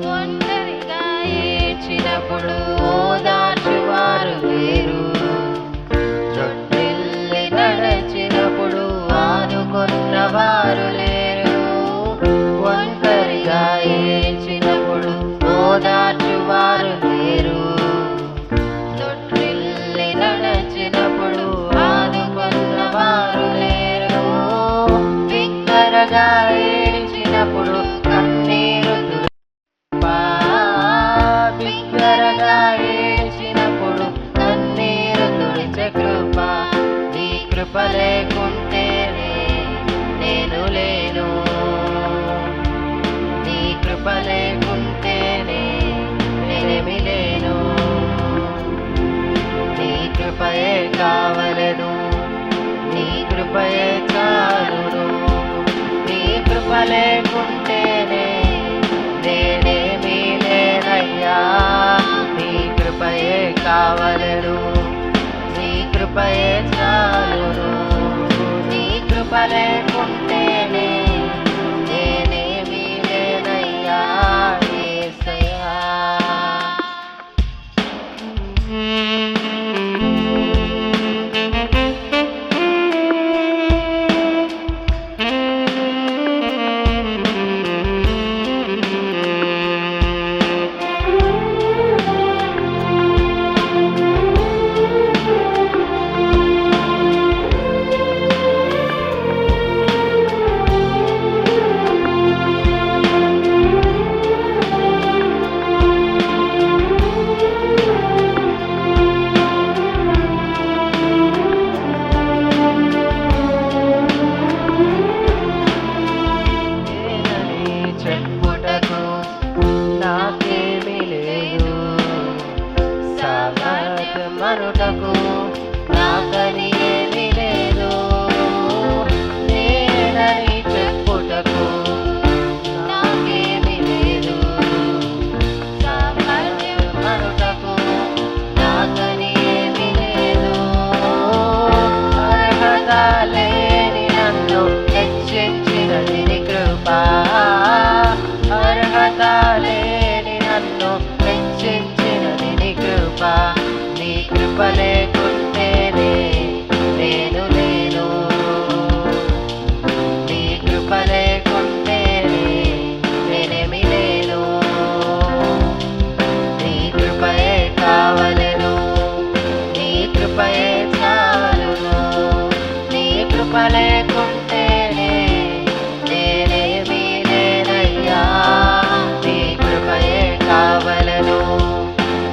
ఒంటరిగా ఏడ్చినప్పుడు ఓదార్చువారు లేరు, చుట్టిల్లి నడచినప్పుడు ఆదుకున్నవారు లేరు. ఒంటరిగా ఏడ్చినప్పుడు ఓదార్చువారు లేరు, చుట్టిల్లి నడచినప్పుడు ఆదుకున్నవారు లేరు. బిగ్గరగా ఏడ్చినప్పుడు కన్నీరు తుడుపా, బిగ్గరగా ఏడ్చినప్పుడు కన్నీరు తుడిచే కృప. నీ కృప లేకుంటేనే నేను లేను, నీ కృప లేకుంటేనే నేనేమి లేను. నీ కృపయే కావలెను, నీ కృపయే చాలును. నీ కృప లేకుంటేనే నేనేమీ లేనయ్యా. నీ కృపయే కావలెను, నీ కృపయే చాలును. నీ కృప లేకుంటేనే నేనేమీ లేనయ్యా యేసయ్యా. చెప్పుటకు నాకేమీ లేదు, సాగమనుటకు నాకని ఏమీ లేదు. నేనని చెప్పుటకు నాకేమీ లేదు, సాగమనుటకు నాకని ఏమీ లేదు. అర్హత లేని నన్ను హెచ్చించినది నీ కృప, అర్హత లేని నన్ను హెచ్చించినది నీ కృప. నీ కృప లేకుంటేనే నేను లేను, నీ కృప లేకుంటేనే నేనేమి లేను. నీ కృపయే కావలెను, నీ కృపయే చాలును. నీ కృప లేకుంటేనే నేనేమీ లేనయ్యా. నీ కృపయే కావలెను,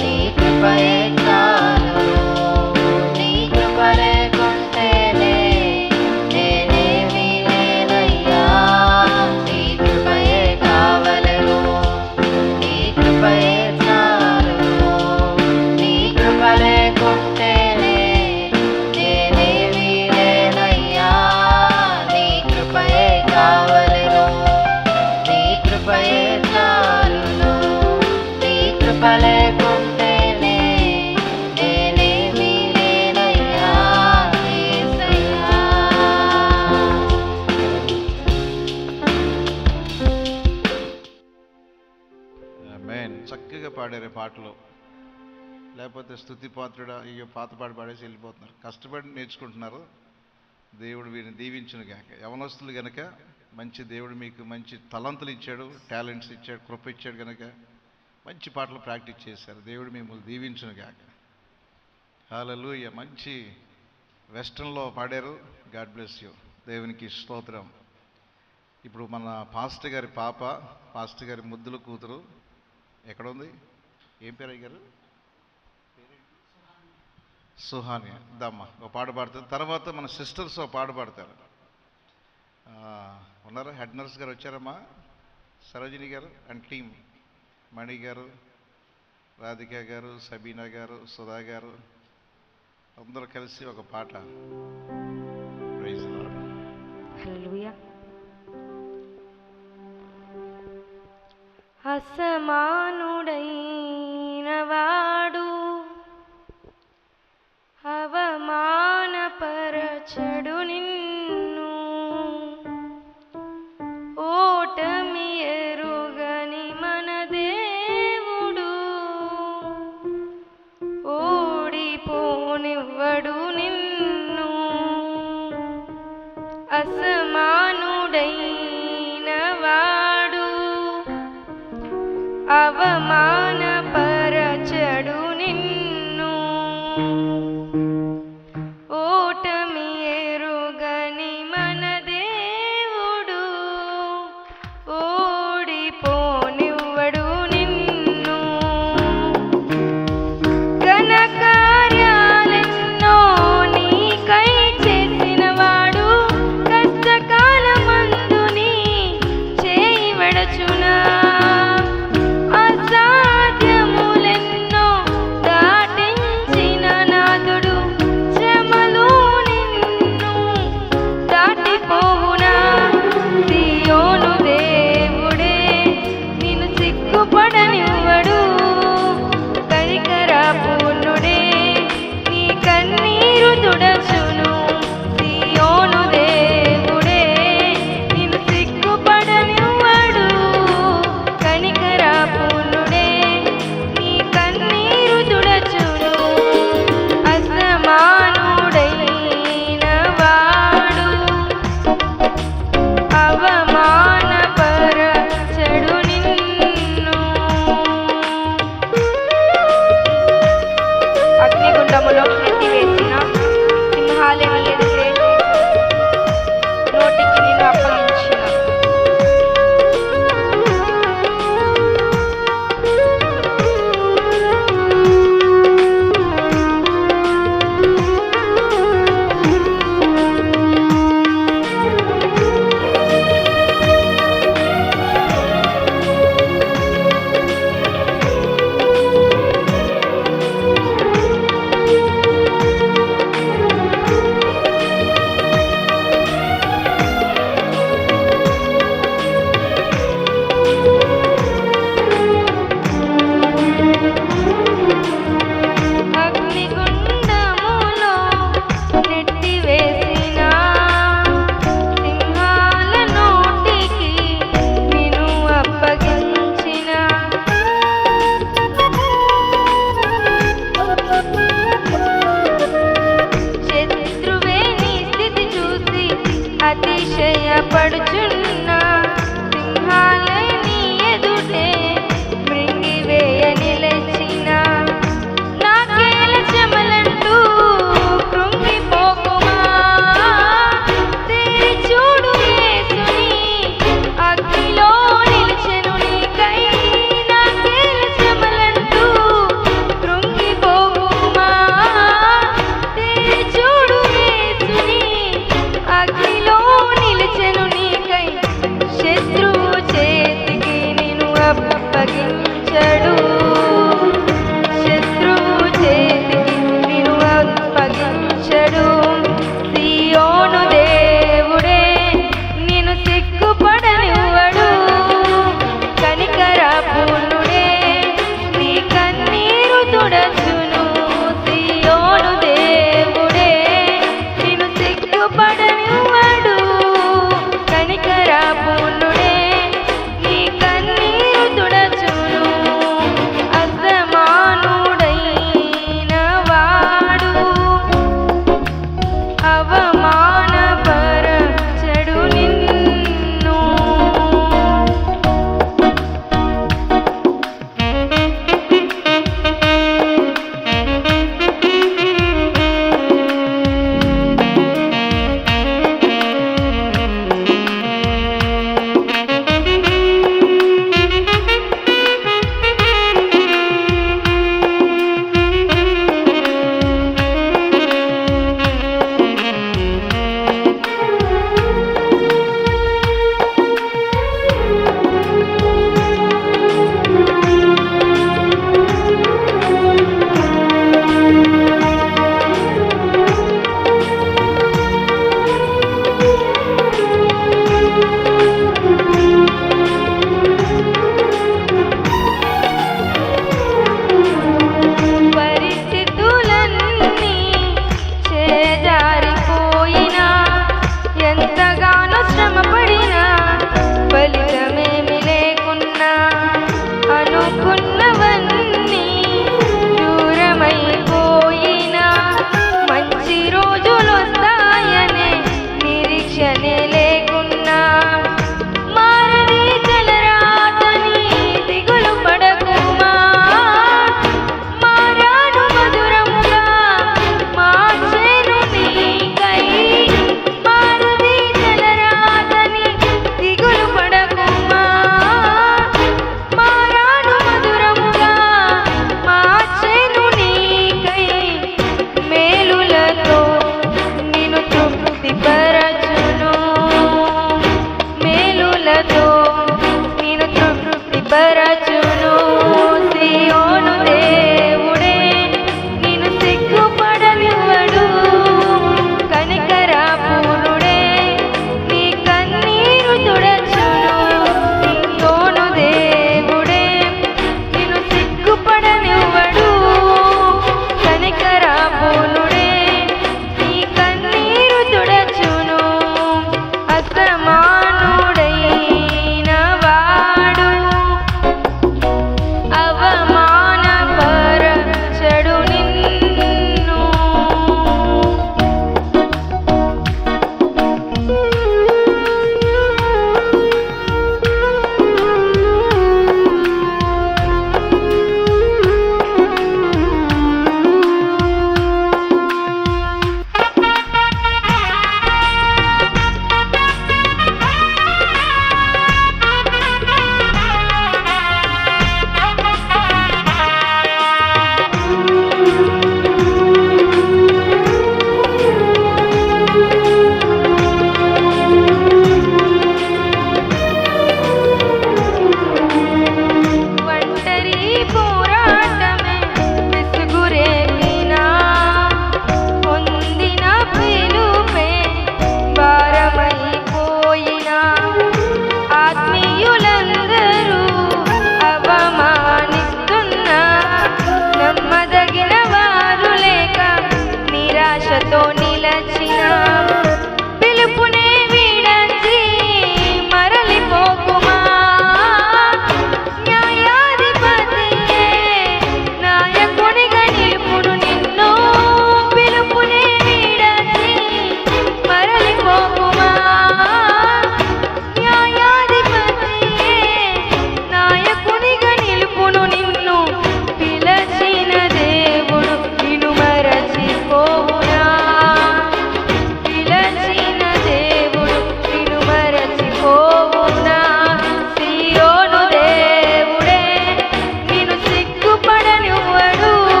నీ కృపయే చాలును. నీ కృప లేకుంటేనే నేనేమీ లేనయ్యా. నీ కృపయే కావలెను, నీ కృపయే చాలును. నీ కృప లేకుంటేనే నేనేమీ లేనయ్యా. నీ కృపయే కావలెను, నీ కృపయే చాలును. నీ కృప లేకుంటేనే నేనేమీ లేనయ్యా యేసయ్యా. ఆమేన్. చక్కగా పాడారు పాటలు. లేకపోతే స్తుతి పాత్రుడా అయ్యో పాత పాట పాడేసి వెళ్ళిపోతున్నారు. కష్టపడి నేర్చుకుంటున్నారు. దేవుడు వీరిని దీవించును గాక. యవనస్తులు గనక మంచి దేవుడు మీకు మంచి తలంతులు ఇచ్చాడు, టాలెంట్స్ ఇచ్చాడు, కృప ఇచ్చాడు కనుక మంచి పాటలు ప్రాక్టీస్ చేశారు. దేవుడు మిమ్మల్ని దీవించును గాక. హల్లెలూయా. మంచి వెస్టర్న్లో పాడారు. God bless you. దేవునికి స్తోత్రం. ఇప్పుడు మన పాస్టర్ గారి పాప, పాస్టర్ గారి ముద్దుల కూతురు ఎక్కడ ఉంది? ఏం పేరు అయ్యారు? సుహాని. దమ్మ ఒక పాట పాడుతుంది. తర్వాత మన సిస్టర్స్ ఒక పాట పాడతారు. ఉన్నారా? హెడ్ నర్స్ గారు వచ్చారమ్మా, సరోజిని గారు అండ్ టీమ్, మణి గారు, రాధిక గారు, సబీనా గారు, సుధా గారు అందరూ కలిసి ఒక పాట. Praise the Lord. హల్లెలూయా. అసమానుడైన వాడు అవమానపరచడు నిన్ను, ఓటమి అవమానపరచడు నిన్ను. ఓటమి ఎరుగని మన దేవుడు ఓడిపోనివ్వడు నిన్ను. ఘనకార్యాలెన్నో నీకై చేసినవాడు కష్టకాలమందు నీ చేయి విడచునా.